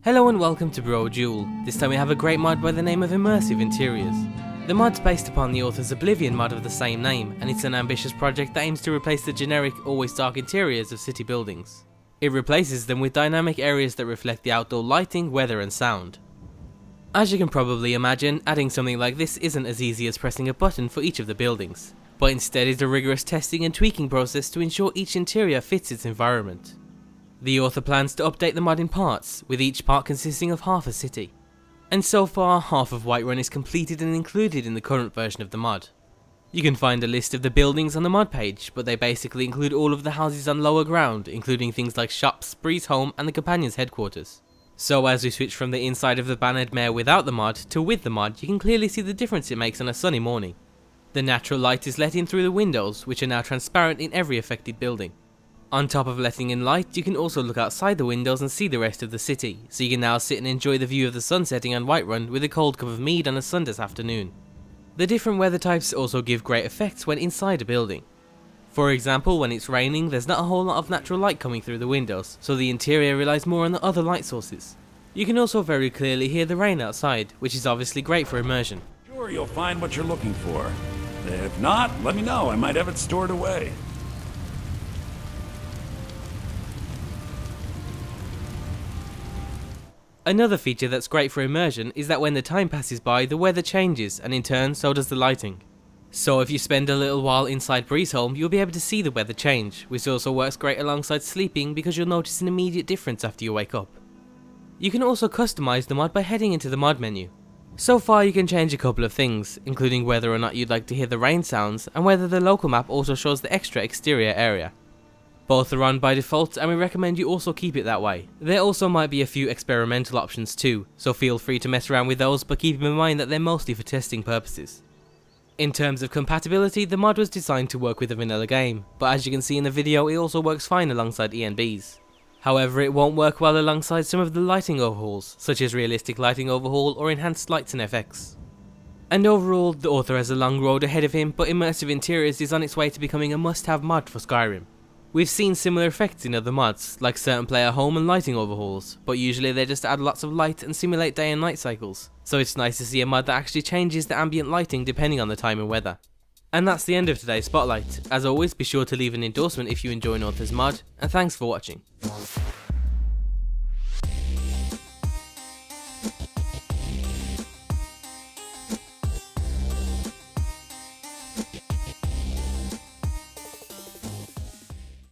Hello and welcome to Brodual. This time we have a great mod by the name of Immersive Interiors. The mod's based upon the author's Oblivion mod of the same name, and it's an ambitious project that aims to replace the generic, always dark interiors of city buildings. It replaces them with dynamic areas that reflect the outdoor lighting, weather and sound. As you can probably imagine, adding something like this isn't as easy as pressing a button for each of the buildings, but instead is a rigorous testing and tweaking process to ensure each interior fits its environment. The author plans to update the mod in parts, with each part consisting of half a city. And so far, half of Whiterun is completed and included in the current version of the mod. You can find a list of the buildings on the mod page, but they basically include all of the houses on lower ground, including things like shops, Bree's home and the companion's headquarters. So as we switch from the inside of the Bannered Mare without the mod to with the mod, you can clearly see the difference it makes on a sunny morning. The natural light is let in through the windows, which are now transparent in every affected building. On top of letting in light, you can also look outside the windows and see the rest of the city, so you can now sit and enjoy the view of the sun setting on Whiterun with a cold cup of mead on a Sunday afternoon. The different weather types also give great effects when inside a building. For example, when it's raining, there's not a whole lot of natural light coming through the windows, so the interior relies more on the other light sources. You can also very clearly hear the rain outside, which is obviously great for immersion. Sure, you'll find what you're looking for. If not, let me know, I might have it stored away. Another feature that's great for immersion is that when the time passes by, the weather changes, and in turn, so does the lighting. So if you spend a little while inside Bree's home, you'll be able to see the weather change, which also works great alongside sleeping because you'll notice an immediate difference after you wake up. You can also customize the mod by heading into the mod menu. So far you can change a couple of things, including whether or not you'd like to hear the rain sounds, and whether the local map also shows the extra exterior area. Both are on by default, and we recommend you also keep it that way. There also might be a few experimental options too, so feel free to mess around with those, but keep in mind that they're mostly for testing purposes. In terms of compatibility, the mod was designed to work with a vanilla game, but as you can see in the video, it also works fine alongside ENBs. However, it won't work well alongside some of the lighting overhauls, such as realistic lighting overhaul or enhanced lights and FX. And overall, the author has a long road ahead of him, but Immersive Interiors is on its way to becoming a must-have mod for Skyrim. We've seen similar effects in other mods, like certain player home and lighting overhauls, but usually they just add lots of light and simulate day and night cycles, so it's nice to see a mod that actually changes the ambient lighting depending on the time and weather. And that's the end of today's spotlight. As always, be sure to leave an endorsement if you enjoy an author's mod, and thanks for watching.